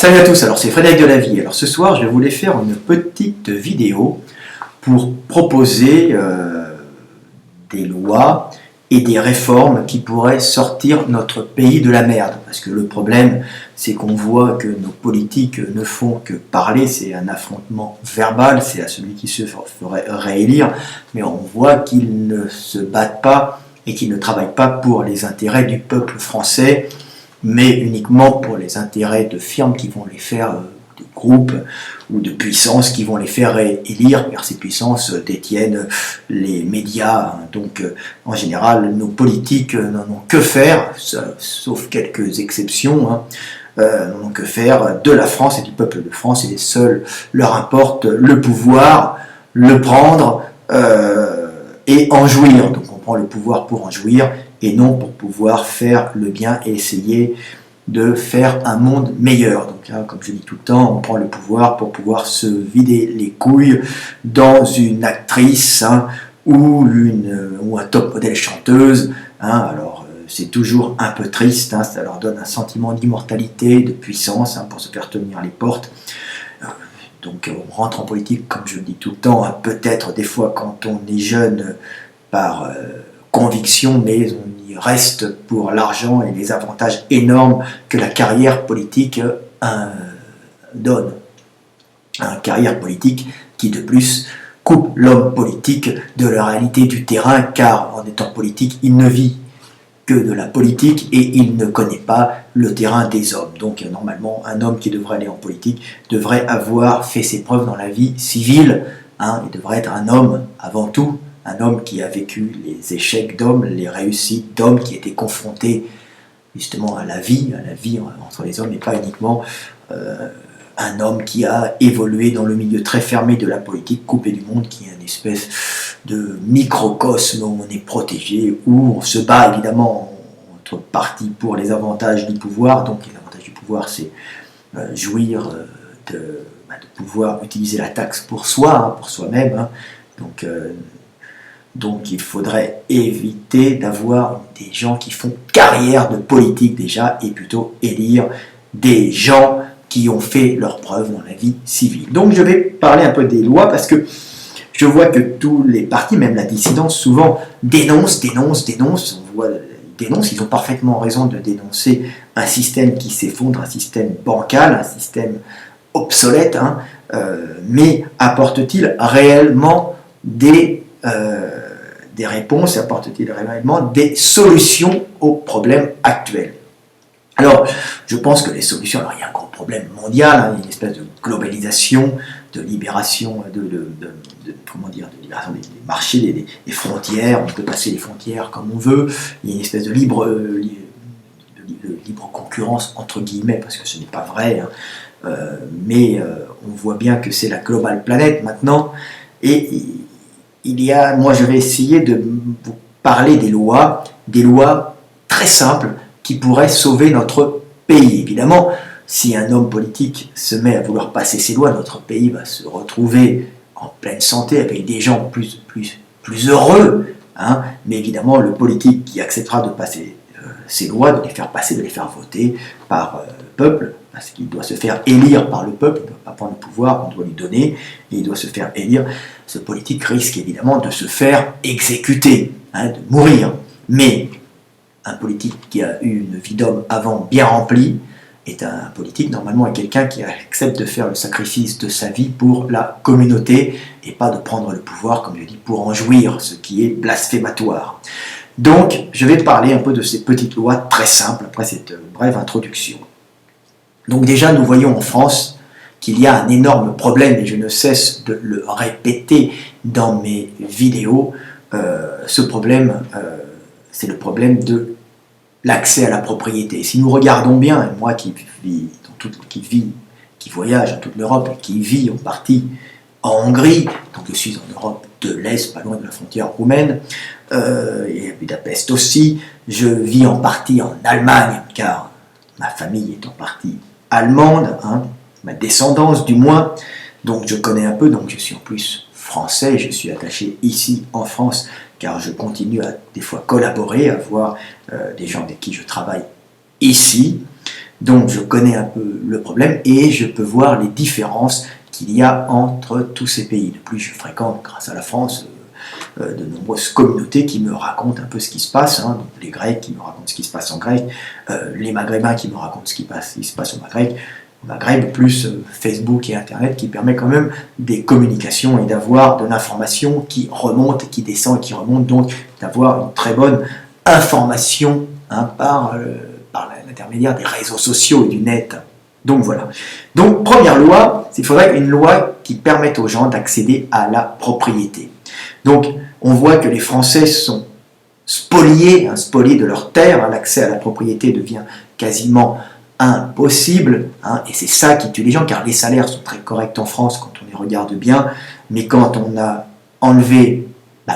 Salut à tous, alors c'est Frédéric Delavie. Alors ce soir, je voulais faire une petite vidéo pour proposer des lois et des réformes qui pourraient sortir notre pays de la merde. Parce que le problème, c'est qu'on voit que nos politiques ne font que parler, c'est un affrontement verbal, c'est à celui qui se ferait réélire, mais on voit qu'ils ne se battent pas et qu'ils ne travaillent pas pour les intérêts du peuple français, mais uniquement pour les intérêts de firmes qui vont les faire, de groupes ou de puissances qui vont les faire élire, car ces puissances détiennent les médias. Donc en général, nos politiques n'en ont que faire, sauf quelques exceptions, n'en ont que faire de la France et du peuple de France, et seuls leur importe le pouvoir, le prendre et en jouir. Donc on prend le pouvoir pour en jouir, et non pour pouvoir faire le bien et essayer de faire un monde meilleur. Donc là, comme je dis tout le temps, on prend le pouvoir pour pouvoir se vider les couilles dans une actrice ou un top modèle chanteuse. Alors c'est toujours un peu triste, ça leur donne un sentiment d'immortalité, de puissance pour se faire tenir les portes. Donc on rentre en politique, comme je le dis tout le temps, peut-être des fois quand on est jeune par conviction, mais on y reste pour l'argent et les avantages énormes que la carrière politique donne. Une carrière politique qui de plus coupe l'homme politique de la réalité du terrain, car en étant politique, il ne vit que de la politique et il ne connaît pas le terrain des hommes. Donc normalement, un homme qui devrait aller en politique devrait avoir fait ses preuves dans la vie civile. Il devrait être un homme avant tout, un homme qui a vécu les échecs d'hommes, les réussites d'hommes, qui étaient confrontés justement à la vie entre les hommes, et pas uniquement un homme qui a évolué dans le milieu très fermé de la politique, coupé du monde, qui est une espèce de microcosme où on est protégé, où on se bat évidemment entre partis pour les avantages du pouvoir. Donc les avantages du pouvoir, c'est jouir de pouvoir utiliser la taxe pour soi, pour soi-même. Donc il faudrait éviter d'avoir des gens qui font carrière de politique déjà, et plutôt élire des gens qui ont fait leurs preuves dans la vie civile. Donc je vais parler un peu des lois, parce que je vois que tous les partis, même la dissidence, souvent dénoncent, ils ont parfaitement raison de dénoncer un système qui s'effondre, un système bancal, un système obsolète, mais apporte-t-il réellement des réponses, apporte-t-il réellement des solutions aux problèmes actuels? Alors, je pense que les solutions, alors il y a un gros problème mondial, il y a une espèce de globalisation, de libération, de libération des marchés, des frontières, on peut passer les frontières comme on veut, il y a une espèce de libre concurrence, entre guillemets, parce que ce n'est pas vrai, mais on voit bien que c'est la global planète maintenant, et moi je vais essayer de vous parler des lois très simples qui pourraient sauver notre pays. Évidemment, si un homme politique se met à vouloir passer ces lois, notre pays va se retrouver en pleine santé avec des gens plus heureux, mais évidemment le politique qui acceptera de passer ces lois, de les faire passer, de les faire voter par le peuple, parce qu'il doit se faire élire par le peuple, il ne doit pas prendre le pouvoir, on doit lui donner, et il doit se faire élire. Ce politique risque évidemment de se faire exécuter, de mourir. Mais un politique qui a eu une vie d'homme avant bien remplie est un politique normalement quelqu'un qui accepte de faire le sacrifice de sa vie pour la communauté, et pas de prendre le pouvoir, comme je dis, pour en jouir, ce qui est blasphématoire. Donc, je vais parler un peu de ces petites lois très simples, après cette brève introduction. Donc déjà, nous voyons en France qu'il y a un énorme problème, et je ne cesse de le répéter dans mes vidéos. Ce problème, c'est le problème de l'accès à la propriété. Si nous regardons bien, et moi qui voyage en toute l'Europe, et qui vis en partie en Hongrie, donc je suis en Europe de l'Est, pas loin de la frontière roumaine, et à Budapest aussi, je vis en partie en Allemagne, car ma famille est en partie allemande, ma descendance du moins, donc je connais un peu, donc je suis en plus français, je suis attaché ici en France, car je continue à des fois collaborer, à voir des gens avec qui je travaille ici. Donc je connais un peu le problème et je peux voir les différences qu'il y a entre tous ces pays. De plus, je fréquente, grâce à la France, de nombreuses communautés qui me racontent un peu ce qui se passe, hein. Donc les Grecs qui me racontent ce qui se passe en Grèce, les Maghrébins qui me racontent ce qui se passe au Maghreb, plus Facebook et Internet qui permet quand même des communications et d'avoir de l'information qui remonte, qui descend et qui remonte, donc d'avoir une très bonne information, hein, par l'intermédiaire des réseaux sociaux et du net. Donc voilà. Donc première loi, il faudrait une loi qui permette aux gens d'accéder à la propriété. Donc on voit que les Français sont spoliés, hein, spoliés de leurs terres, hein, l'accès à la propriété devient quasiment impossible, hein, et c'est ça qui tue les gens, car les salaires sont très corrects en France quand on les regarde bien, mais quand on a enlevé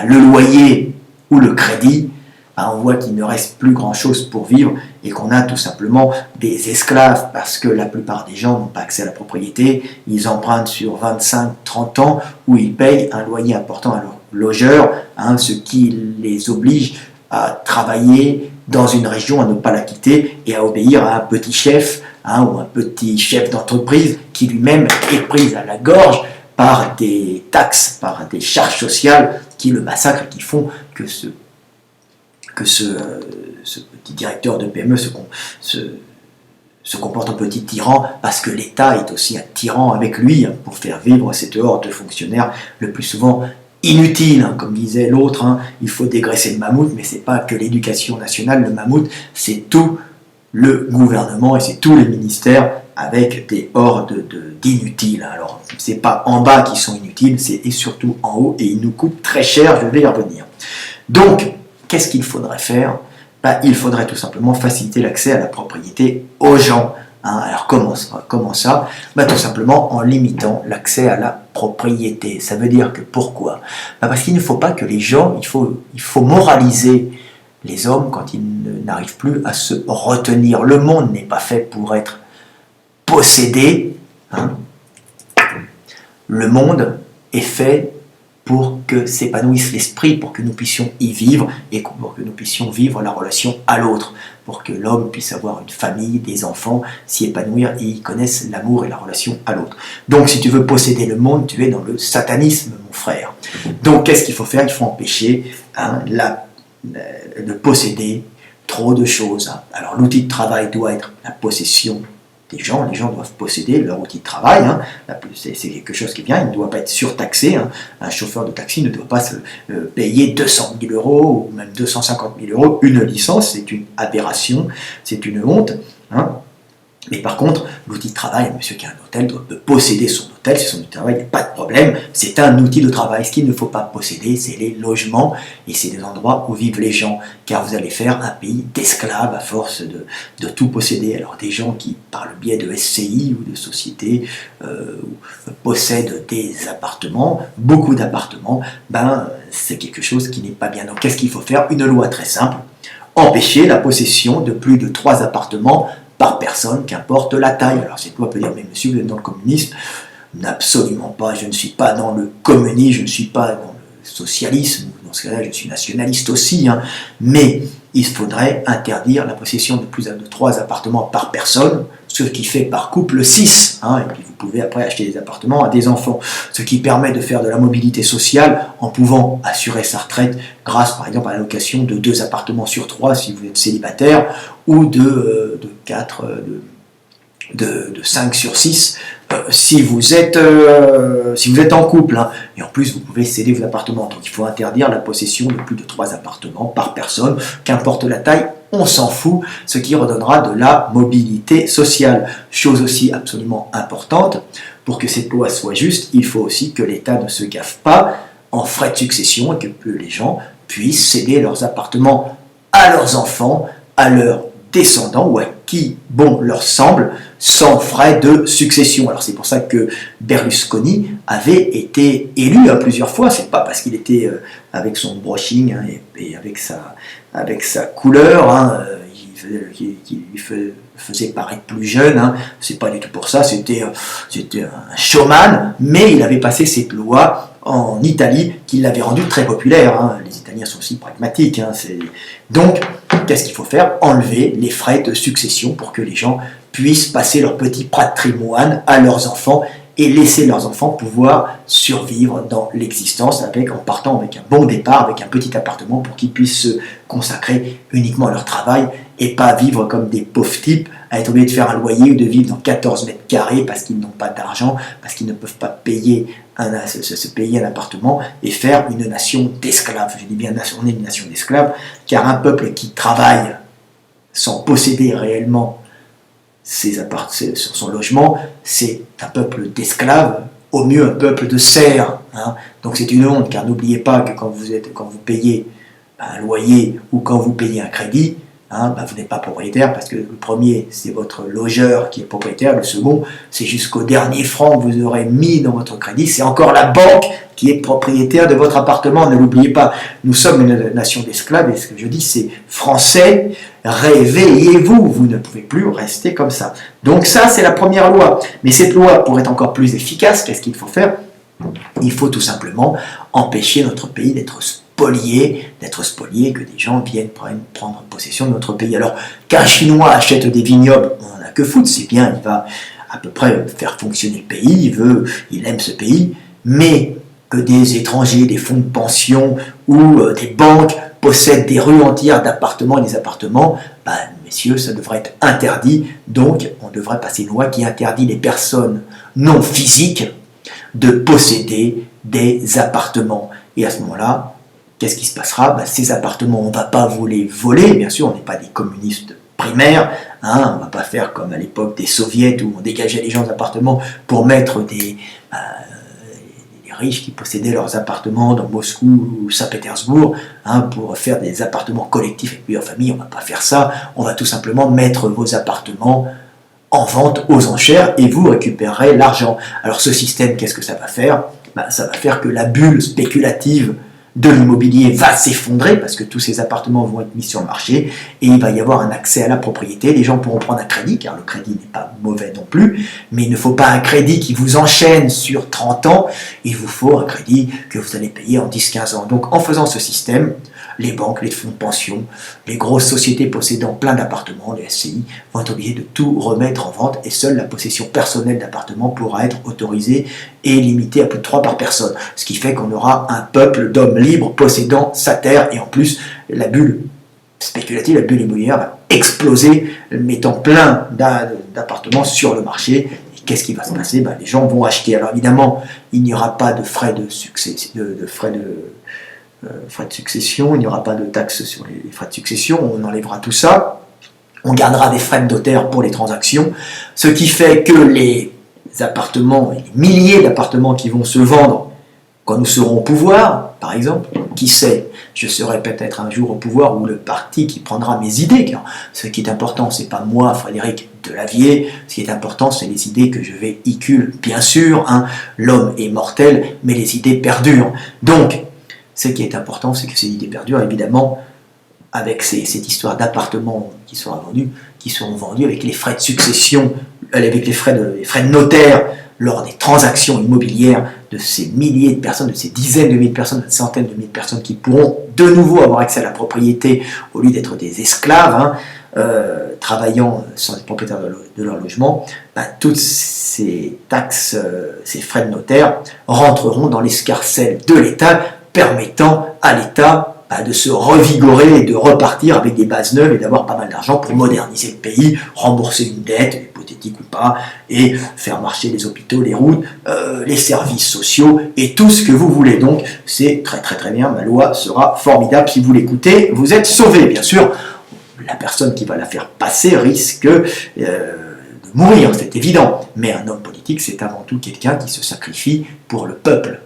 le loyer ou le crédit, on voit qu'il ne reste plus grand-chose pour vivre et qu'on a tout simplement des esclaves parce que la plupart des gens n'ont pas accès à la propriété, ils empruntent sur 25-30 ans où ils payent un loyer important à leur logeur, hein, ce qui les oblige à travailler dans une région, à ne pas la quitter et à obéir à un petit chef, hein, ou un petit chef d'entreprise qui lui-même est pris à la gorge par des taxes, par des charges sociales qui le massacrent, qui font que ce petit directeur de PME se comporte en petit tyran, parce que l'État est aussi un tyran avec lui, hein, pour faire vivre cette horde de fonctionnaires le plus souvent inutile, hein, comme disait l'autre, hein, il faut dégraisser le mammouth, mais c'est pas que l'éducation nationale, le mammouth, c'est tout le gouvernement et c'est tous les ministères avec des hordes d'inutiles. Alors, c'est pas en bas qui sont inutiles, c'est surtout en haut, et ils nous coûtent très cher, je vais y revenir. Donc, qu'est-ce qu'il faudrait faire? Il faudrait tout simplement faciliter l'accès à la propriété aux gens. Hein. Alors comment ça? Tout simplement en limitant l'accès à la propriété. Ça veut dire que pourquoi? Parce qu'il ne faut pas que les gens, il faut moraliser les hommes quand ils n'arrivent plus à se retenir. Le monde n'est pas fait pour être possédé. Hein. Le monde est fait pour que s'épanouisse l'esprit, pour que nous puissions y vivre et pour que nous puissions vivre la relation à l'autre, pour que l'homme puisse avoir une famille, des enfants, s'y épanouir et y connaissent l'amour et la relation à l'autre. Donc si tu veux posséder le monde, tu es dans le satanisme, mon frère. Donc qu'est-ce qu'il faut faire? Il faut empêcher, hein, de posséder trop de choses. Hein. Alors l'outil de travail doit être la possession des gens. Les gens doivent posséder leur outil de travail, hein. C'est quelque chose qui est bien, il ne doit pas être surtaxé, hein. Un chauffeur de taxi ne doit pas se payer 200 000 euros ou même 250 000 euros une licence, c'est une aberration, c'est une honte, hein. Mais par contre, l'outil de travail, monsieur qui a un hôtel doit posséder son hôtel, c'est son outil de travail, il n'y a pas de problème, c'est un outil de travail. Ce qu'il ne faut pas posséder, c'est les logements et c'est les endroits où vivent les gens, car vous allez faire un pays d'esclaves à force de tout posséder. Alors des gens qui, par le biais de SCI ou de sociétés, possèdent des appartements, beaucoup d'appartements, c'est quelque chose qui n'est pas bien. Donc qu'est-ce qu'il faut faire? Une loi très simple, empêcher la possession de plus de 3 appartements par personne, qu'importe la taille. Alors cette loi peut dire, mais monsieur, vous êtes dans le communisme? Absolument pas, je ne suis pas dans le communisme, je ne suis pas dans le socialisme, dans ce cas-là je suis nationaliste aussi, hein. Mais il faudrait interdire la possession de plus de 3 appartements par personne, ce qui fait par couple 6, hein, et puis vous pouvez après acheter des appartements à des enfants, ce qui permet de faire de la mobilité sociale en pouvant assurer sa retraite grâce par exemple à l'allocation de 2 appartements sur 3 si vous êtes célibataire, ou de 5 sur 6 si vous êtes en couple, hein. Et en plus vous pouvez céder vos appartements. Donc il faut interdire la possession de plus de 3 appartements par personne, qu'importe la taille, on s'en fout, ce qui redonnera de la mobilité sociale. Chose aussi absolument importante, pour que cette loi soit juste, il faut aussi que l'État ne se gaffe pas en frais de succession et que les gens puissent céder leurs appartements à leurs enfants, à leurs descendants ou à qui bon leur semble, sans frais de succession. Alors c'est pour ça que Berlusconi avait été élu plusieurs fois. C'est pas parce qu'il était avec son brushing, hein, et avec sa couleur, hein, qui lui faisait paraître plus jeune, hein. C'est pas du tout pour ça, c'était un showman, mais il avait passé cette loi en Italie qui l'avait rendu très populaire, hein. Les Italiens sont aussi pragmatiques, hein. Donc qu'est-ce qu'il faut faire? Enlever les frais de succession pour que les gens puissent passer leur petit patrimoine à leurs enfants et laisser leurs enfants pouvoir survivre dans l'existence en partant avec un bon départ, avec un petit appartement pour qu'ils puissent se consacrer uniquement à leur travail et pas vivre comme des pauvres types, à être obligés de faire un loyer ou de vivre dans 14 mètres carrés parce qu'ils n'ont pas d'argent, parce qu'ils ne peuvent pas payer se payer un appartement et faire une nation d'esclaves. Je dis bien on est une nation d'esclaves, car un peuple qui travaille sans posséder réellement son logement, c'est un peuple d'esclaves, au mieux un peuple de serfs. Hein. Donc c'est une honte, car n'oubliez pas que quand vous payez un loyer ou quand vous payez un crédit, vous n'êtes pas propriétaire, parce que le premier, c'est votre logeur qui est propriétaire, le second, c'est jusqu'au dernier franc que vous aurez mis dans votre crédit, c'est encore la banque qui est propriétaire de votre appartement, ne l'oubliez pas. Nous sommes une nation d'esclaves, et ce que je dis, c'est Français, réveillez-vous, vous ne pouvez plus rester comme ça. Donc ça, c'est la première loi. Mais cette loi, pour être encore plus efficace, qu'est-ce qu'il faut faire? Il faut tout simplement empêcher notre pays d'être spolié, que des gens viennent prendre possession de notre pays. Alors qu'un Chinois achète des vignobles, on n'en a que foutre, c'est bien, il va à peu près faire fonctionner le pays, il aime ce pays, mais que des étrangers, des fonds de pension ou des banques possèdent des rues entières d'appartements et des appartements, messieurs, ça devrait être interdit. Donc, on devrait passer une loi qui interdit les personnes non physiques de posséder des appartements. Et à ce moment-là, qu'est-ce qui se passera? Ces appartements, on ne va pas vous les voler, bien sûr, on n'est pas des communistes primaires, on ne va pas faire comme à l'époque des soviets où on dégageait les gens des appartements pour mettre des riches qui possédaient leurs appartements dans Moscou ou Saint-Pétersbourg, pour faire des appartements collectifs avec plusieurs familles. On ne va pas faire ça, on va tout simplement mettre vos appartements en vente aux enchères et vous récupérerez l'argent. Alors ce système, qu'est-ce que ça va faire? Ça va faire que la bulle spéculative de l'immobilier va s'effondrer parce que tous ces appartements vont être mis sur le marché et il va y avoir un accès à la propriété. Les gens pourront prendre un crédit, car le crédit n'est pas mauvais non plus, mais il ne faut pas un crédit qui vous enchaîne sur 30 ans, il vous faut un crédit que vous allez payer en 10-15 ans. Donc en faisant ce système, les banques, les fonds de pension, les grosses sociétés possédant plein d'appartements, les SCI, vont être obligés de tout remettre en vente et seule la possession personnelle d'appartements pourra être autorisée et limitée à plus de 3 par personne. Ce qui fait qu'on aura un peuple d'hommes libres possédant sa terre et en plus la bulle spéculative, la bulle immobilière va exploser, mettant plein d'appartements sur le marché. Et qu'est-ce qui va se passer? Les gens vont acheter. Alors évidemment, il n'y aura pas de frais de frais de succession, il n'y aura pas de taxes sur les frais de succession, on enlèvera tout ça, on gardera des frais de notaire pour les transactions, ce qui fait que les appartements, les milliers d'appartements qui vont se vendre quand nous serons au pouvoir, par exemple, qui sait, je serai peut-être un jour au pouvoir ou le parti qui prendra mes idées, car ce qui est important, c'est pas moi, Frédéric Delavier, ce qui est important, c'est les idées que je véhicule, bien sûr, l'homme est mortel, mais les idées perdurent. Donc, ce qui est important, c'est que ces idées perdurent, évidemment, avec cette histoire d'appartements qui seront vendus avec les frais de succession, avec les frais de notaire lors des transactions immobilières de ces milliers de personnes, de ces dizaines de milliers de personnes, de centaines de milliers de personnes qui pourront de nouveau avoir accès à la propriété au lieu d'être des esclaves, travaillant sans être propriétaires de leur logement. Toutes ces taxes, ces frais de notaire rentreront dans l'escarcelle de l'État, permettant à l'État de se revigorer et de repartir avec des bases neuves et d'avoir pas mal d'argent pour moderniser le pays, rembourser une dette, hypothétique ou pas, et faire marcher les hôpitaux, les routes, les services sociaux et tout ce que vous voulez. Donc c'est très très très bien, ma loi sera formidable. Si vous l'écoutez, vous êtes sauvés. Bien sûr, la personne qui va la faire passer risque de mourir, c'est évident. Mais un homme politique, c'est avant tout quelqu'un qui se sacrifie pour le peuple,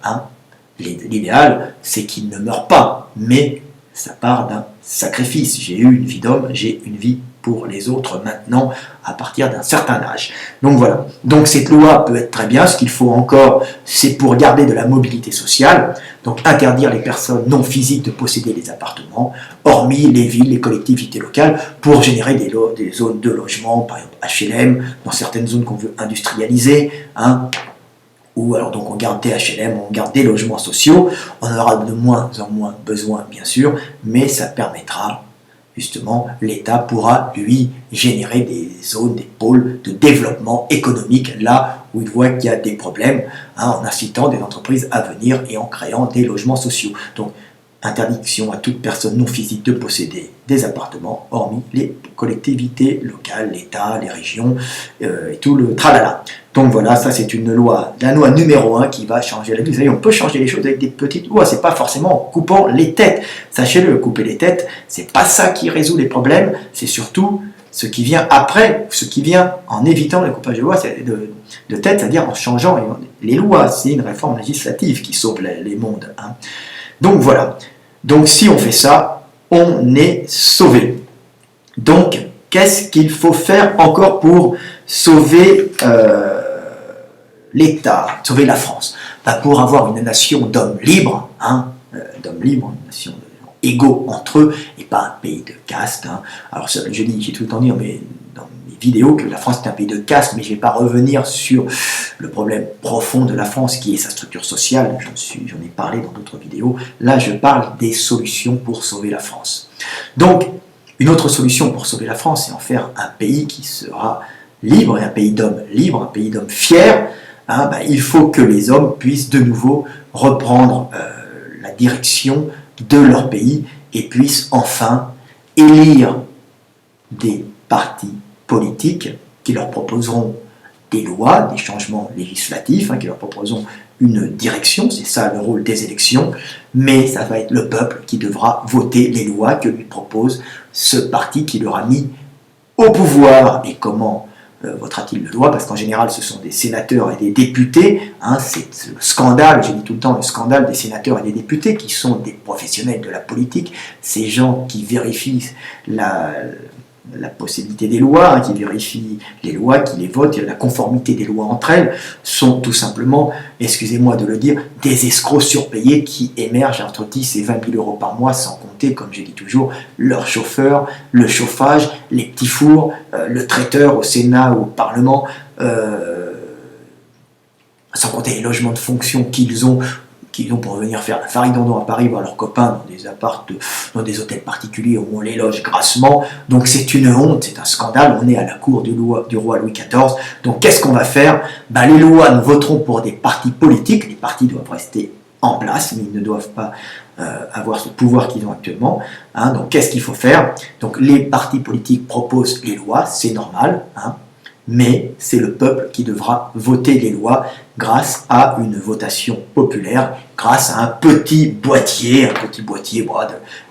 L'idéal, c'est qu'il ne meure pas, mais ça part d'un sacrifice. J'ai eu une vie d'homme, j'ai une vie pour les autres maintenant, à partir d'un certain âge. Donc voilà. Donc cette loi peut être très bien. Ce qu'il faut encore, c'est pour garder de la mobilité sociale, donc interdire les personnes non physiques de posséder des appartements, hormis les villes, les collectivités locales, pour générer des zones de logement, par exemple HLM, dans certaines zones qu'on veut industrialiser, ou alors donc on garde des HLM, on garde des logements sociaux, on aura de moins en moins besoin bien sûr, mais ça permettra justement, l'État pourra, lui, générer des zones, des pôles de développement économique là où il voit qu'il y a des problèmes, en incitant des entreprises à venir et en créant des logements sociaux. Donc, interdiction à toute personne non physique de posséder des appartements, hormis les collectivités locales, l'État, les régions et tout le tralala. Donc voilà, ça c'est une loi, la loi numéro 1 qui va changer la vie. Vous savez, on peut changer les choses avec des petites lois, c'est pas forcément en coupant les têtes. Sachez-le, couper les têtes, c'est pas ça qui résout les problèmes, c'est surtout ce qui vient après, ce qui vient en évitant le coupage de loi de tête, c'est-à-dire en changeant les lois. C'est une réforme législative qui sauve les mondes. Donc voilà. Donc si on fait ça, on est sauvé. Donc, qu'est-ce qu'il faut faire encore pour sauver l'État, sauver la France? Pour avoir une nation d'hommes libres, une nation égaux entre eux, et pas un pays de caste. Alors je dis, j'ai tout le temps dit dans mes vidéos que la France est un pays de caste, mais je ne vais pas revenir sur le problème profond de la France qui est sa structure sociale, j'en ai parlé dans d'autres vidéos. Là je parle des solutions pour sauver la France. Donc une autre solution pour sauver la France, c'est en faire un pays qui sera libre, et un pays d'hommes libres, un pays d'hommes fiers. Il faut que les hommes puissent de nouveau reprendre la direction de leur pays et puissent enfin élire des partis politiques qui leur proposeront des lois, des changements législatifs, qui leur proposeront une direction, c'est ça le rôle des élections, mais ça va être le peuple qui devra voter les lois que lui propose ce parti qui leur a mis au pouvoir. Et comment votera-t-il le loi? Parce qu'en général, ce sont des sénateurs et des députés. C'est le scandale, j'ai dit tout le temps, le scandale des sénateurs et des députés qui sont des professionnels de la politique, ces gens qui vérifient la possibilité des lois, qui vérifient les lois, qui les votent, la conformité des lois entre elles, sont tout simplement, excusez-moi de le dire, des escrocs surpayés qui émergent entre 10 et 20 000 euros par mois, sans compter, comme je dis toujours, leur chauffeur, le chauffage, les petits fours, le traiteur au Sénat ou au Parlement, sans compter les logements de fonction qu'ils ont pour venir faire la farandole à Paris, voir leurs copains dans des appartements, dans des hôtels particuliers où on les loge grassement. Donc c'est une honte, c'est un scandale, on est à la cour du roi Louis XIV. Donc qu'est-ce qu'on va faire? Les lois, nous voterons pour des partis politiques, les partis doivent rester en place, mais ils ne doivent pas avoir ce pouvoir qu'ils ont actuellement. Donc qu'est-ce qu'il faut faire? Donc les partis politiques proposent les lois, c'est normal, mais c'est le peuple qui devra voter les lois grâce à une votation populaire, grâce à un petit boîtier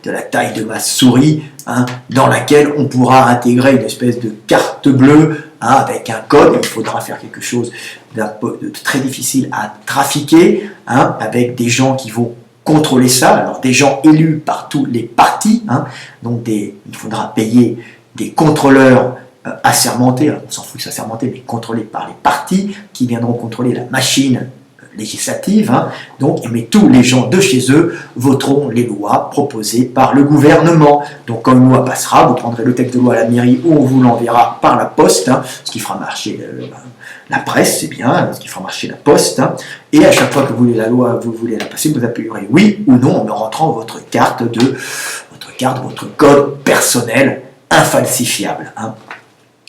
de la taille de ma souris, dans laquelle on pourra intégrer une espèce de carte bleue avec un code. Il faudra faire quelque chose de très difficile à trafiquer, avec des gens qui vont contrôler ça, alors des gens élus par tous les partis, donc il faudra payer des contrôleurs assermentés, on s'en fout que assermentés, mais contrôlés par les partis qui viendront contrôler la machine législative. Mais tous les gens de chez eux voteront les lois proposées par le gouvernement. Donc quand une loi passera, vous prendrez le texte de loi à la mairie ou on vous l'enverra par la poste, ce qui fera marcher la presse, c'est bien, ce qui fera marcher la poste. Et à chaque fois que vous voulez la loi, vous voulez la passer, vous appuyerez oui ou non en rentrant votre votre code personnel infalsifiable.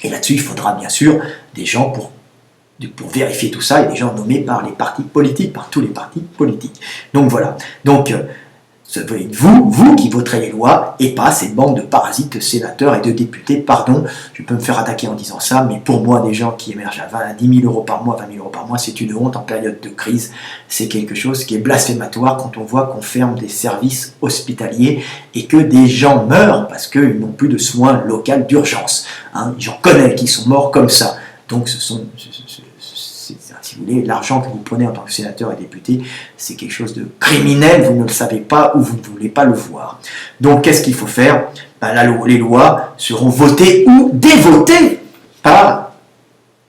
Et là-dessus, il faudra bien sûr des gens pour vérifier tout ça, et des gens nommés par les partis politiques, par tous les partis politiques. Donc voilà. Donc, ça peut être vous qui voterez les lois, et pas ces bandes de parasites, de sénateurs et de députés. Pardon, je peux me faire attaquer en disant ça, mais pour moi, des gens qui émergent à 10 000 euros par mois, 20 000 euros par mois, c'est une honte en période de crise. C'est quelque chose qui est blasphématoire quand on voit qu'on ferme des services hospitaliers et que des gens meurent parce qu'ils n'ont plus de soins locaux d'urgence. J'en connais qui sont morts comme ça. Donc si vous voulez, l'argent que vous prenez en tant que sénateur et député, c'est quelque chose de criminel, vous ne le savez pas ou vous ne voulez pas le voir. Donc qu'est-ce qu'il faut faire? Les lois seront votées ou dévotées par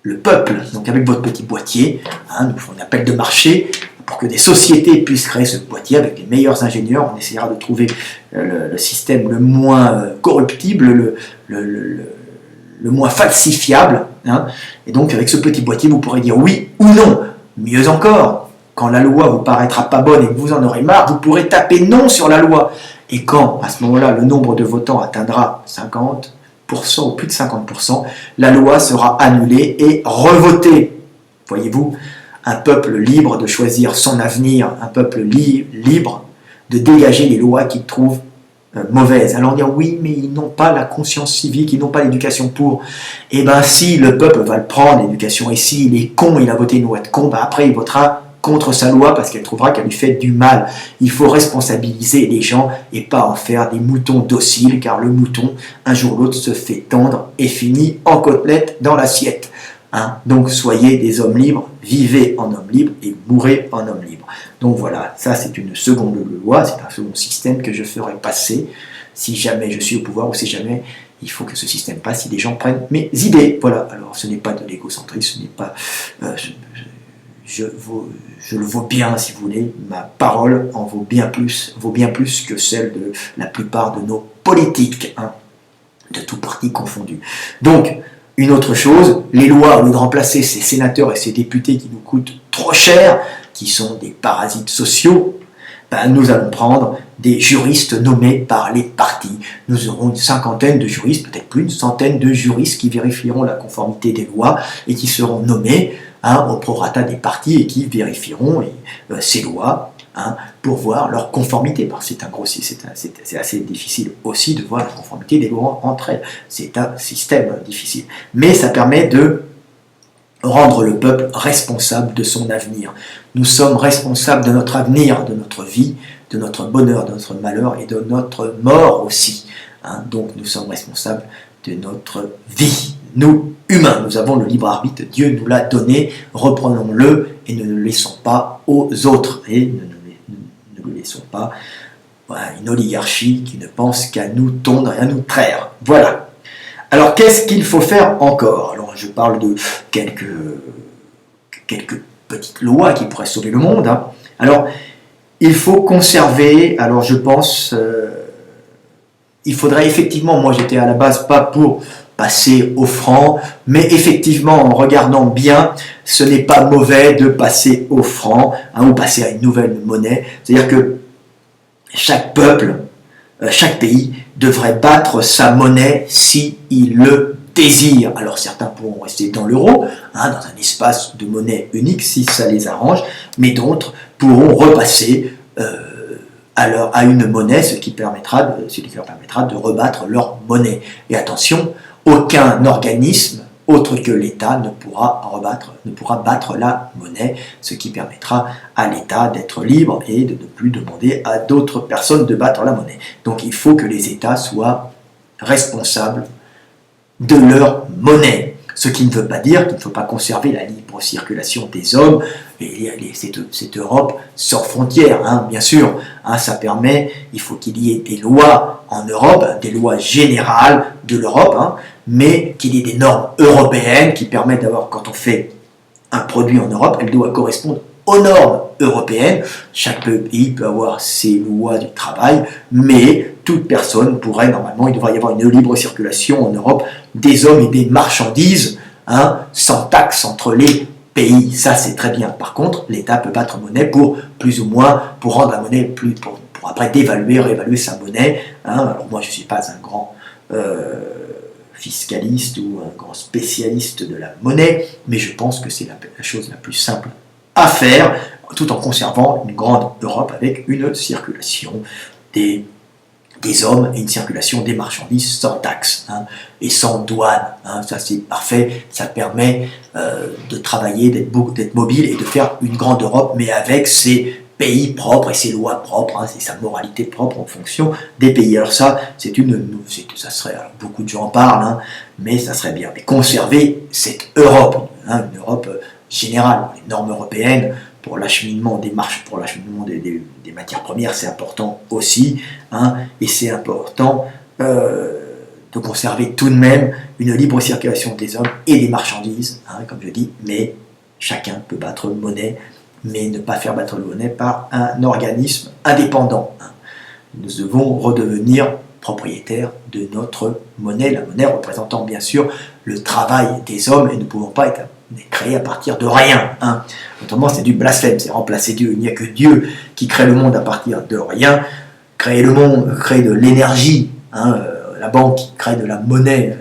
le peuple. Donc avec votre petit boîtier, nous ferons un appel de marché pour que des sociétés puissent créer ce boîtier avec les meilleurs ingénieurs. On essaiera de trouver le système le moins corruptible, le moins falsifiable. Et donc avec ce petit boîtier, vous pourrez dire oui ou non. Mieux encore, quand la loi vous paraîtra pas bonne et que vous en aurez marre, vous pourrez taper non sur la loi. Et quand, à ce moment-là, le nombre de votants atteindra 50% ou plus de 50%, la loi sera annulée et revotée. Voyez-vous, un peuple libre de choisir son avenir, un peuple libre de dégager les lois qu'il trouve mauvaises. Alors on dit oui, mais ils n'ont pas la conscience civique, ils n'ont pas l'éducation pour. Eh bien si le peuple va le prendre, l'éducation, et s'il est con, il a voté une loi de con, ben après il votera contre sa loi parce qu'elle trouvera qu'elle lui fait du mal. Il faut responsabiliser les gens et pas en faire des moutons dociles, car le mouton, un jour ou l'autre, se fait tendre et finit en côtelette dans l'assiette. Hein? Donc soyez des hommes libres, vivez en homme libre et mourrez en homme libre. Donc voilà, ça c'est une seconde loi, c'est un second système que je ferai passer si jamais je suis au pouvoir ou si jamais il faut que ce système passe, si des gens prennent mes idées. Voilà, alors ce n'est pas de l'égocentrisme, ce n'est pas... je le vaux bien, si vous voulez, ma parole en vaut bien plus que celle de la plupart de nos politiques, hein, de tout parti confondu. Donc, une autre chose, les lois, au lieu de remplacer ces sénateurs et ces députés qui nous coûtent trop cher, qui sont des parasites sociaux, ben nous allons prendre des juristes nommés par les partis. Nous aurons une cinquantaine de juristes, peut-être plus, une centaine de juristes qui vérifieront la conformité des lois et qui seront nommés au prorata des partis et qui vérifieront ces lois pour voir leur conformité. Parce que c'est assez difficile aussi de voir la conformité des lois entre elles. C'est un système difficile. Mais ça permet de rendre le peuple responsable de son avenir. Nous sommes responsables de notre avenir, de notre vie, de notre bonheur, de notre malheur et de notre mort aussi. Donc nous sommes responsables de notre vie. Nous, humains, nous avons le libre arbitre, Dieu nous l'a donné, reprenons-le et ne le laissons pas aux autres. Et ne le laissons pas à une oligarchie qui ne pense qu'à nous tondre et à nous traire. Voilà. Alors, qu'est-ce qu'il faut faire encore? Alors, je parle de quelques petites lois qui pourraient sauver le monde. Alors, il faut conserver, alors je pense, il faudrait effectivement, moi j'étais à la base pas pour passer au franc, mais effectivement, en regardant bien, ce n'est pas mauvais de passer au franc, ou passer à une nouvelle monnaie. C'est-à-dire que chaque peuple, chaque pays devrait battre sa monnaie s'il le désire. Alors certains pourront rester dans l'euro, dans un espace de monnaie unique si ça les arrange, mais d'autres pourront repasser à une monnaie, ce qui leur permettra de rebattre leur monnaie. Et attention, aucun organisme autre que l'État ne pourra battre la monnaie, ce qui permettra à l'État d'être libre et de ne plus demander à d'autres personnes de battre la monnaie. Donc il faut que les États soient responsables de leur monnaie. Ce qui ne veut pas dire qu'il ne faut pas conserver la libre circulation des hommes et cette Europe sans frontières, bien sûr. Ça permet, il faut qu'il y ait des lois en Europe, des lois générales de l'Europe, mais qu'il y ait des normes européennes qui permettent d'avoir, quand on fait un produit en Europe, elle doit correspondre aux normes européennes. Chaque pays peut avoir ses lois du travail, mais toute personne pourrait, normalement, il devrait y avoir une libre circulation en Europe des hommes et des marchandises, sans taxe entre les pays. Ça, c'est très bien. Par contre, l'État peut battre monnaie pour plus ou moins, pour rendre la monnaie plus, pour après réévaluer sa monnaie. Alors moi, je ne suis pas un grand fiscaliste ou un grand spécialiste de la monnaie, mais je pense que c'est la chose la plus simple à faire, tout en conservant une grande Europe avec une circulation des hommes et une circulation des marchandises sans taxe et sans douane. Ça c'est parfait, ça permet de travailler, d'être mobile et de faire une grande Europe, mais avec ses pays propres et ses lois propres, c'est sa moralité propre en fonction des pays. Alors ça, ça serait, alors beaucoup de gens en parlent, mais ça serait bien. Mais conserver cette Europe, une Europe générale, les normes européennes, pour l'acheminement des matières premières, c'est important aussi, et c'est important de conserver tout de même une libre circulation des hommes et des marchandises, comme je dis, mais chacun peut battre monnaie, mais ne pas faire battre monnaie par un organisme indépendant. Nous devons redevenir propriétaires de notre monnaie, la monnaie représentant bien sûr le travail des hommes, et nous ne pouvons pas être créé à partir de rien. Autrement, c'est du blasphème, c'est remplacer Dieu. Il n'y a que Dieu qui crée le monde à partir de rien. créer le monde, créer de l'énergie, hein, la banque qui crée de la monnaie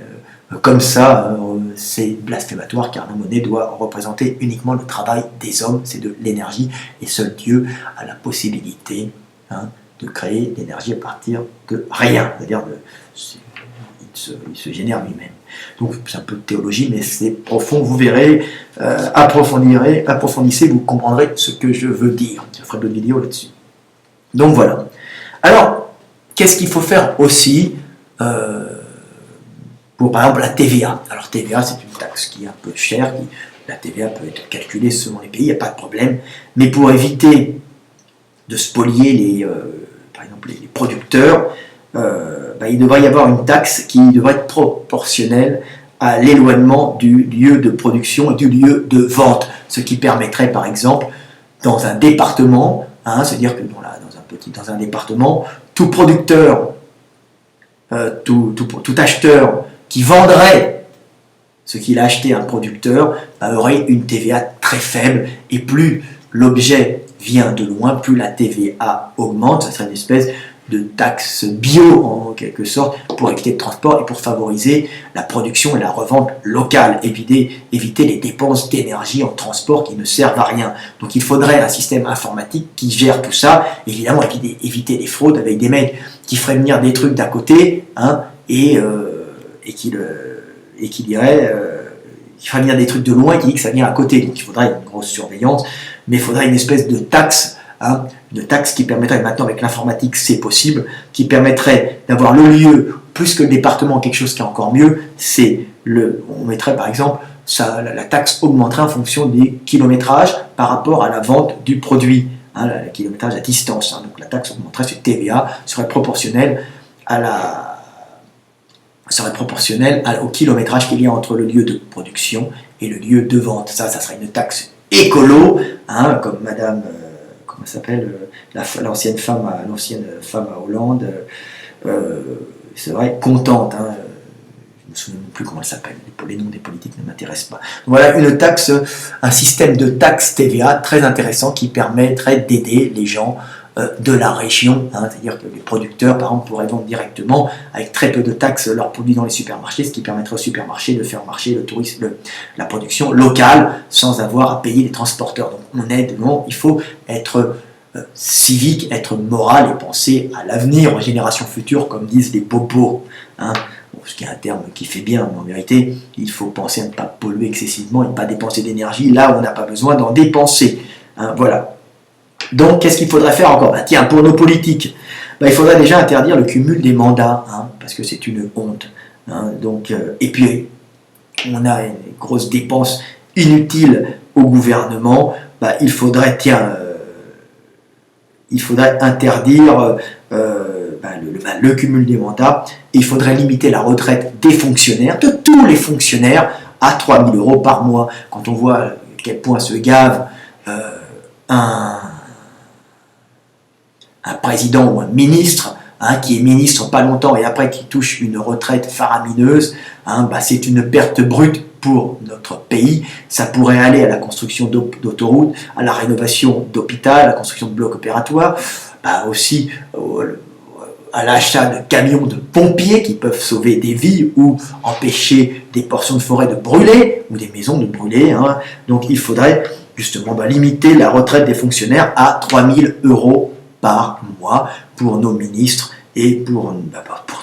comme ça, c'est blasphématoire car la monnaie doit représenter uniquement le travail des hommes, c'est de l'énergie, et seul Dieu a la possibilité, hein, de créer de l'énergie à partir de rien, c'est-à-dire il se génère lui-même. Donc c'est un peu de théologie, mais c'est profond, vous verrez, approfondissez, vous comprendrez ce que je veux dire. Je ferai d'autres vidéos là-dessus. Donc voilà. Alors, qu'est-ce qu'il faut faire aussi pour, par exemple, la TVA? Alors TVA, c'est une taxe qui est un peu chère, la TVA peut être calculée selon les pays, il n'y a pas de problème, mais pour éviter de spolier par exemple, les producteurs, il devrait y avoir une taxe qui devrait être proportionnelle à l'éloignement du lieu de production et du lieu de vente, ce qui permettrait par exemple dans un département, hein, c'est-à-dire que dans un département, tout producteur, tout acheteur qui vendrait ce qu'il a acheté à un producteur aurait une TVA très faible, et plus l'objet vient de loin, plus la TVA augmente. Ça serait une espèce de taxe bio en quelque sorte pour éviter le transport et pour favoriser la production et la revente locale, éviter les dépenses d'énergie en transport qui ne servent à rien. Donc il faudrait un système informatique qui gère tout ça, évidemment éviter les fraudes avec des mecs qui feraient venir des trucs d'à côté, hein, et qui ferait venir des trucs de loin et qui dit que ça vient à côté. Donc il faudrait une grosse surveillance, mais il faudrait une espèce de taxe, hein, une taxe qui permettrait, maintenant avec l'informatique c'est possible, qui permettrait d'avoir le lieu, plus que le département, quelque chose qui est encore mieux, on mettrait par exemple, la taxe augmenterait en fonction des kilométrages par rapport à la vente du produit, hein, le kilométrage à distance, hein, donc la taxe augmenterait sur TVA, serait proportionnelle au kilométrage qu'il y a entre le lieu de production et le lieu de vente. Ça serait une taxe écolo, hein, comme Madame, comment s'appelle, l'ancienne femme à Hollande, c'est vrai, contente. Hein, je ne me souviens plus comment elle s'appelle, les noms des politiques ne m'intéressent pas. Donc voilà, un système de taxe TVA très intéressant qui permettrait d'aider les gens de la région, hein, c'est-à-dire que les producteurs, par exemple, pourraient vendre directement avec très peu de taxes leurs produits dans les supermarchés, ce qui permettrait aux supermarchés de faire marcher le tourisme, la production locale sans avoir à payer les transporteurs. Donc il faut être civique, être moral et penser à l'avenir, aux générations futures, comme disent les bobos. Hein. Bon, ce qui est un terme qui fait bien, mais en vérité, il faut penser à ne pas polluer excessivement et ne pas dépenser d'énergie là où on n'a pas besoin d'en dépenser. Hein, voilà. Donc, qu'est-ce qu'il faudrait faire encore? Tiens, pour nos politiques, il faudrait déjà interdire le cumul des mandats, hein, parce que c'est une honte. Hein, et puis, on a une grosse dépense inutile au gouvernement. Il faudrait interdire le cumul des mandats. Et il faudrait limiter la retraite des fonctionnaires, de tous les fonctionnaires, à 3 000 € par mois. Quand on voit à quel point se gave un président ou un ministre, hein, qui est ministre pas longtemps et après qui touche une retraite faramineuse, hein, c'est une perte brute pour notre pays. Ça pourrait aller à la construction d'autoroutes, à la rénovation d'hôpitaux, à la construction de blocs opératoires, aussi à l'achat de camions de pompiers qui peuvent sauver des vies ou empêcher des portions de forêt de brûler ou des maisons de brûler. Hein. Donc il faudrait justement limiter la retraite des fonctionnaires à 3 000 € par mois pour nos ministres et pour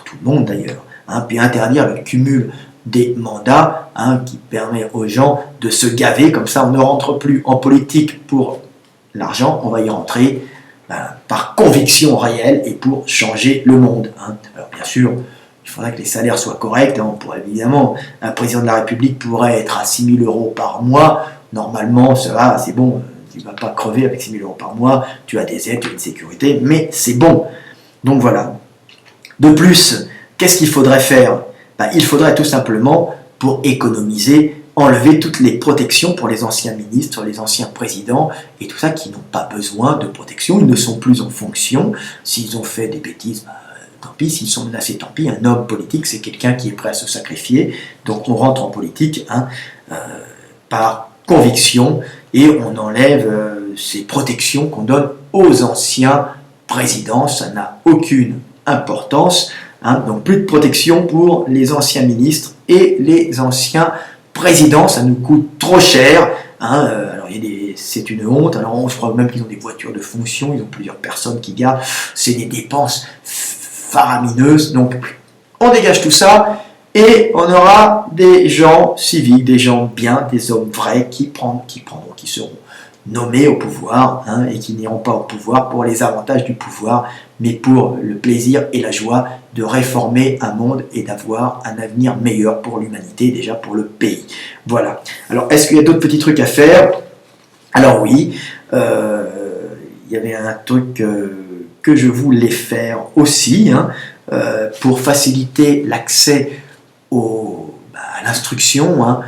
tout le monde d'ailleurs. Hein. Puis interdire le cumul des mandats, hein, qui permet aux gens de se gaver, comme ça on ne rentre plus en politique pour l'argent, on va y rentrer par conviction réelle et pour changer le monde. Hein. Alors bien sûr, il faudrait que les salaires soient corrects. Hein. On pourrait évidemment, un président de la République pourrait être à 6 000 € par mois. Normalement, ça va, c'est bon. Tu ne vas pas crever avec 6 000 € par mois. Tu as des aides, tu as une sécurité, mais c'est bon. Donc voilà. De plus, qu'est-ce qu'il faudrait faire? Il faudrait tout simplement, pour économiser, enlever toutes les protections pour les anciens ministres, les anciens présidents et tout ça qui n'ont pas besoin de protection, ils ne sont plus en fonction. S'ils ont fait des bêtises, tant pis. S'ils sont menacés, tant pis. Un homme politique, c'est quelqu'un qui est prêt à se sacrifier. Donc on rentre en politique, hein, par conviction et on enlève ces protections qu'on donne aux anciens président, ça n'a aucune importance. Hein, donc plus de protection pour les anciens ministres et les anciens présidents, ça nous coûte trop cher. Hein, alors c'est une honte. Alors je crois même qu'ils ont des voitures de fonction, ils ont plusieurs personnes qui gardent. C'est des dépenses faramineuses. Donc on dégage tout ça et on aura des gens civiques, des gens bien, des hommes vrais qui seront nommés au pouvoir, hein, et qui n'iront pas au pouvoir pour les avantages du pouvoir, mais pour le plaisir et la joie de réformer un monde et d'avoir un avenir meilleur pour l'humanité, déjà pour le pays. Voilà. Alors, est-ce qu'il y a d'autres petits trucs à faire? Alors oui, il y avait un truc que je voulais faire aussi, hein, pour faciliter l'accès à l'instruction, hein,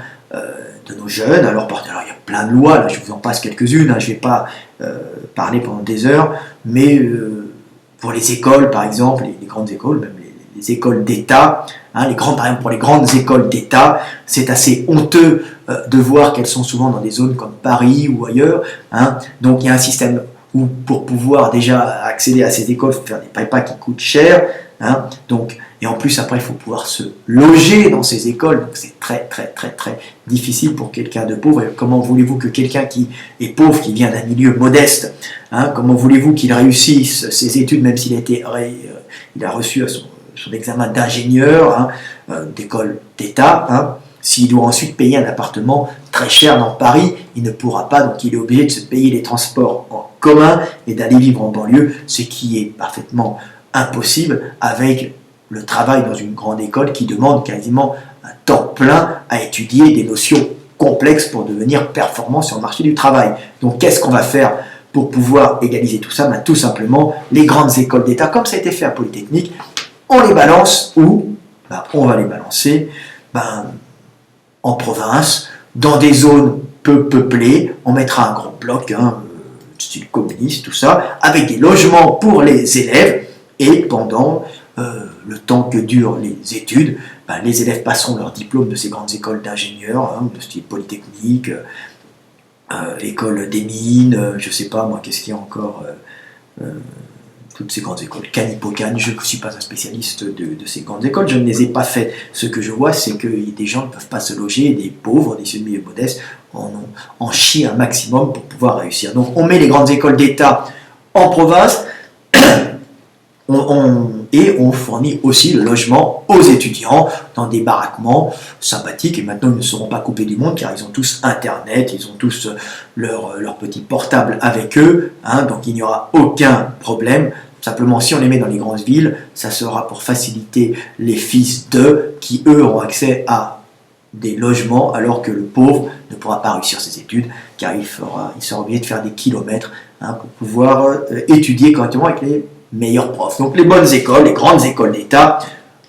de nos jeunes. Alors, il y a plein de lois, là, je vous en passe quelques-unes, hein, je ne vais pas parler pendant des heures, mais pour les écoles, par exemple, les grandes écoles, même les écoles d'État, hein, par exemple pour les grandes écoles d'État, c'est assez honteux de voir qu'elles sont souvent dans des zones comme Paris ou ailleurs. Hein. Donc il y a un système où pour pouvoir déjà accéder à ces écoles, il faut faire des prépas qui coûtent cher. Hein. Donc, et en plus, après, il faut pouvoir se loger dans ces écoles. Donc c'est très difficile pour quelqu'un de pauvre. Et comment voulez-vous que quelqu'un qui est pauvre, qui vient d'un milieu modeste, hein, comment voulez-vous qu'il réussisse ses études, même s'il il a reçu son examen d'ingénieur, hein, d'école d'État, hein, s'il doit ensuite payer un appartement très cher dans Paris, il ne pourra pas, donc il est obligé de se payer les transports en commun et d'aller vivre en banlieue, ce qui est parfaitement impossible avec le travail dans une grande école qui demande quasiment un temps plein à étudier des notions complexes pour devenir performant sur le marché du travail. Donc qu'est-ce qu'on va faire pour pouvoir égaliser tout ça? Tout simplement, les grandes écoles d'État, comme ça a été fait à Polytechnique, on les balance où? On va les balancer en province, dans des zones peu peuplées. On mettra un gros bloc, hein, style communiste, tout ça, avec des logements pour les élèves, et pendant le temps que durent les études, les élèves passeront leur diplôme de ces grandes écoles d'ingénieurs, hein, de style Polytechnique, école des mines, je sais pas moi, qu'est-ce qu'il y a encore, toutes ces grandes écoles, Canipocan, je ne suis pas un spécialiste de ces grandes écoles, je ne les ai pas faites. Ce que je vois, c'est que des gens ne peuvent pas se loger, des pauvres, des milieux modestes, en chient un maximum pour pouvoir réussir. Donc on met les grandes écoles d'État en province, et on fournit aussi le logement aux étudiants dans des baraquements sympathiques. Et maintenant, ils ne seront pas coupés du monde car ils ont tous Internet, ils ont tous leur petit portable avec eux. Hein, donc il n'y aura aucun problème. Simplement, si on les met dans les grandes villes, ça sera pour faciliter les fils d'eux qui, eux, auront accès à des logements alors que le pauvre ne pourra pas réussir ses études car il sera obligé de faire des kilomètres, hein, pour pouvoir étudier correctement avec les meilleurs profs. Donc les bonnes écoles, les grandes écoles d'État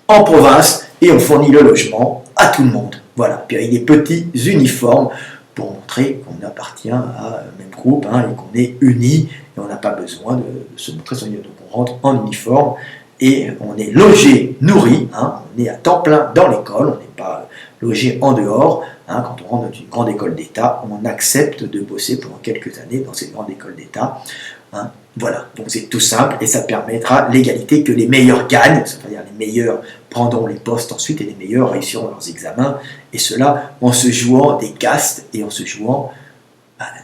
en province, et on fournit le logement à tout le monde. Voilà, puis avec des petits uniformes pour montrer qu'on appartient à un même groupe, hein, et qu'on est unis, et on n'a pas besoin de se montrer son union. Donc on rentre en uniforme et on est logé, nourri, hein, on est à temps plein dans l'école, on n'est pas logé en dehors. Hein, quand on rentre dans une grande école d'État, on accepte de bosser pendant quelques années dans cette grande école d'État. Hein. Voilà, donc c'est tout simple et ça permettra l'égalité, que les meilleurs gagnent, c'est-à-dire les meilleurs prendront les postes ensuite et les meilleurs réussiront leurs examens, et cela en se jouant des castes et en se jouant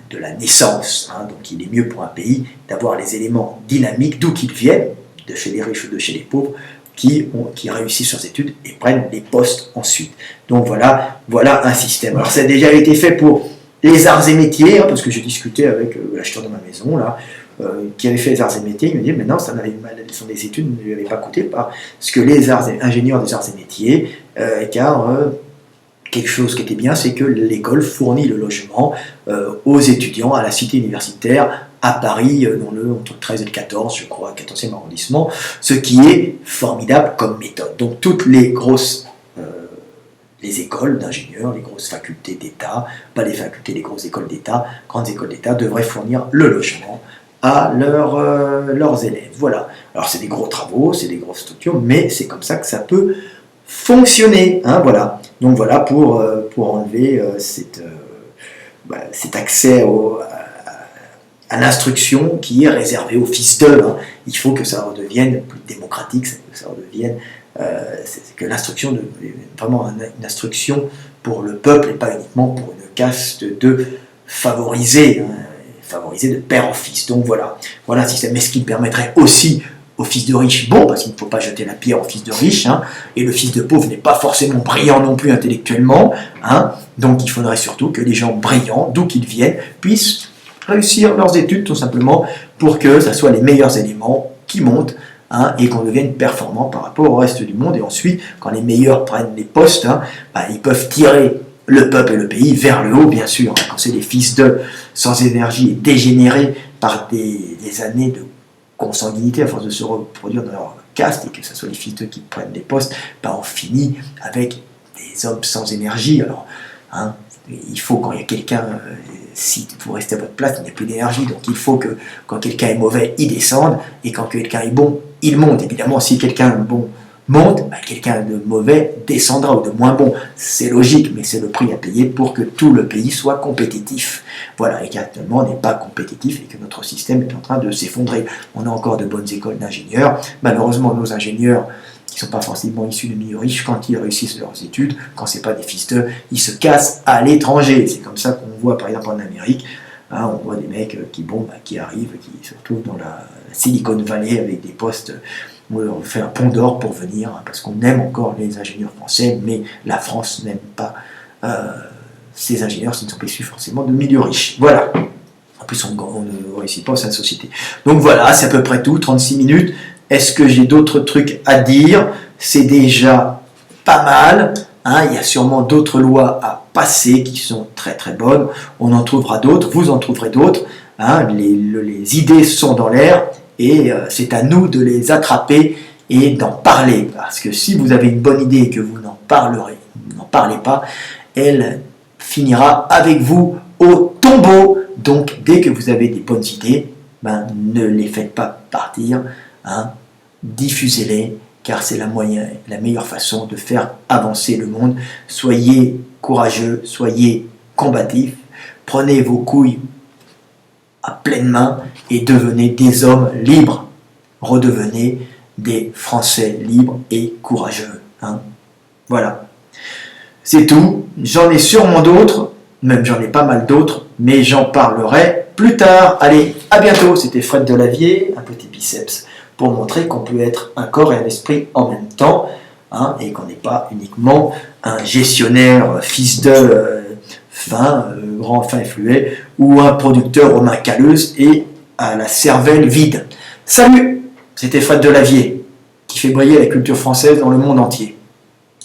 de la naissance. Hein. Donc il est mieux pour un pays d'avoir les éléments dynamiques, d'où qu'ils viennent, de chez les riches ou de chez les pauvres, qui réussissent leurs études et prennent les postes ensuite. Donc voilà un système. Alors ça a déjà été fait pour les arts et métiers, hein, parce que j'ai discuté avec l'acheteur de ma maison, là, qui avait fait les arts et métiers. Il me dit, mais non, des études ne lui avaient pas coûté, parce que les ingénieurs des arts et métiers, car quelque chose qui était bien, c'est que l'école fournit le logement aux étudiants à la cité universitaire à Paris, entre le 13 et le 14, je crois, 14e arrondissement, ce qui est formidable comme méthode. Donc toutes les grosses les écoles d'ingénieurs, les grosses facultés d'État, pas les facultés, les grosses écoles d'État, grandes écoles d'État devraient fournir le logement à leurs élèves. Voilà. Alors c'est des gros travaux, c'est des grosses structures, mais c'est comme ça que ça peut fonctionner. Hein, voilà. Donc voilà pour enlever cet accès à l'instruction qui est réservée aux fils d'eux. Hein. Il faut que ça redevienne plus démocratique, que ça redevienne que l'instruction devienne vraiment une instruction pour le peuple et pas uniquement pour une caste de favorisés, hein, favorisés de père en fils. Donc voilà un système, mais ce qui permettrait aussi aux fils de riches, bon, parce qu'il ne faut pas jeter la pierre aux fils de riches, hein, et le fils de pauvre n'est pas forcément brillant non plus intellectuellement, hein, donc il faudrait surtout que les gens brillants, d'où qu'ils viennent, puissent réussir leurs études tout simplement pour que ça soit les meilleurs éléments qui montent, hein, et qu'on devienne performant par rapport au reste du monde. Et ensuite, quand les meilleurs prennent les postes, hein, ils peuvent tirer le peuple et le pays vers le haut, bien sûr. Quand c'est des fils de sans énergie et dégénérés par des années de consanguinité à force de se reproduire dans leur caste, et que ce soit les fils d'eux qui prennent des postes, on finit avec des hommes sans énergie. Alors, hein, il faut, quand il y a quelqu'un, si vous restez à votre place, il n'y a plus d'énergie. Donc il faut que quand quelqu'un est mauvais, il descende, et quand quelqu'un est bon, il monte. Évidemment, si quelqu'un bon monte, quelqu'un de mauvais descendra, ou de moins bon. C'est logique, mais c'est le prix à payer pour que tout le pays soit compétitif. Voilà, et qu'actuellement on n'est pas compétitif et que notre système est en train de s'effondrer. On a encore de bonnes écoles d'ingénieurs. Malheureusement, nos ingénieurs, qui ne sont pas forcément issus de milieux riches, quand ils réussissent leurs études, quand ce n'est pas des fils d'eux, ils se cassent à l'étranger. C'est comme ça qu'on voit, par exemple, en Amérique, hein, on voit des mecs qui arrivent, qui se retrouvent dans la Silicon Valley avec des postes. On fait un pont d'or pour venir, hein, parce qu'on aime encore les ingénieurs français, mais la France n'aime pas ces ingénieurs qui ne sont pas issus forcément de milieux riches. Voilà. En plus, on ne réussit pas au sein de société. Donc voilà, c'est à peu près tout, 36 minutes. Est-ce que j'ai d'autres trucs à dire? C'est déjà pas mal. Hein, il y a sûrement d'autres lois à passer qui sont très très bonnes. On en trouvera d'autres, vous en trouverez d'autres. Hein, les idées sont dans l'air. Et c'est à nous de les attraper et d'en parler. Parce que si vous avez une bonne idée et que vous n'en parlez pas, elle finira avec vous au tombeau. Donc dès que vous avez des bonnes idées, ne les faites pas partir, hein, diffusez-les, car c'est la meilleure façon de faire avancer le monde. Soyez courageux, soyez combatifs, prenez vos couilles à pleine main et devenez des hommes libres. Redevenez des Français libres et courageux. Hein. Voilà. C'est tout. J'en ai sûrement d'autres, même j'en ai pas mal d'autres, mais j'en parlerai plus tard. Allez, à bientôt. C'était Fred Delavier, un petit biceps, pour montrer qu'on peut être un corps et un esprit en même temps, hein, et qu'on n'est pas uniquement un gestionnaire fils de grand fin fluet, ou un producteur aux mains calleuses et à la cervelle vide. Salut, c'était Fred Delavier, qui fait briller la culture française dans le monde entier.